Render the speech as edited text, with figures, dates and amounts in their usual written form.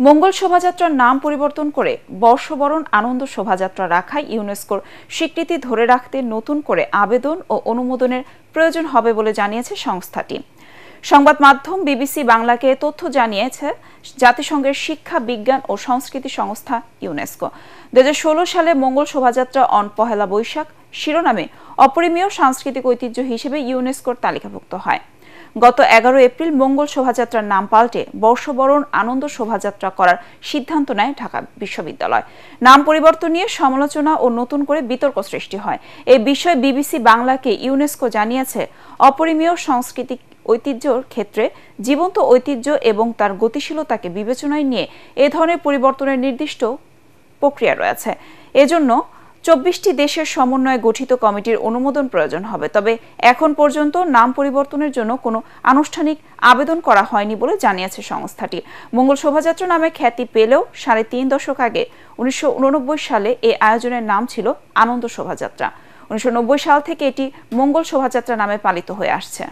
মঙ্গল শোভাযাত্রার নাম পরিবর্তন করে বর্ষবরণ আনন্দ শোভাযাত্রা রাখায় ইউনেস্কোর স্বীকৃতি ধরে রাখতে নতুন করে আবেদন ও অনুমোদনের প্রয়োজন হবে বলে জানিয়েছে সংস্থাটি। সংবাদ মাধ্যম বিবিসি বাংলাকে তথ্য জানিয়েছে জাতিসংঘের শিক্ষা, বিজ্ঞান ও সংস্কৃতি সংস্থা ইউনেস্কো 2016 সালে মঙ্গল শোভাযাত্রা অন পহেলা বৈশাখ শিরোনামে অপরিমেয় সাংস্কৃতিক ঐতিহ্য হিসেবে ইউনেস্কোর তালিকাভুক্ত হয়। গত 11 এপ্রিল মঙ্গল শোভাযাত্রার নাম পাল্টে বর্ষবরণ আনন্দ শোভাযাত্রা করার সিদ্ধান্ত নেয় ঢাকা বিশ্ববিদ্যালয়। নাম পরিবর্তন নিয়ে সমালোচনা ও নতুন করে বিতর্ক সৃষ্টি হয়। এই বিষয়ে বিবিসি বাংলাকে ইউনেস্কো জানিয়েছে, অপরিমেয় সাংস্কৃতিক ঐতিহ্যের ক্ষেত্রে জীবন্ত ঐতিহ্য এবং তার গতিশীলতাকে বিবেচনায় নিয়ে এ ধরনের পরিবর্তনের নির্দিষ্ট প্রক্রিয়া রয়েছে। এজন্য 24টি দেশের সমন্বয়ে গঠিত কমিটির অনুমোদন প্রয়োজন হবে। তবে এখন পর্যন্ত নাম পরিবর্তনের জন্য কোনো আনুষ্ঠানিক আবেদন করা হয়নি বলে জানিয়েছে সংস্থাটি। মঙ্গল শোভাযাত্রা নামে খ্যাতি পেলেও 3.5 দশক আগে 1989 সালে এই আয়োজনের নাম ছিল আনন্দ শোভাযাত্রা। 1990 সাল থেকে এটি মঙ্গল শোভাযাত্রা নামে পালিত হয়ে আসছে।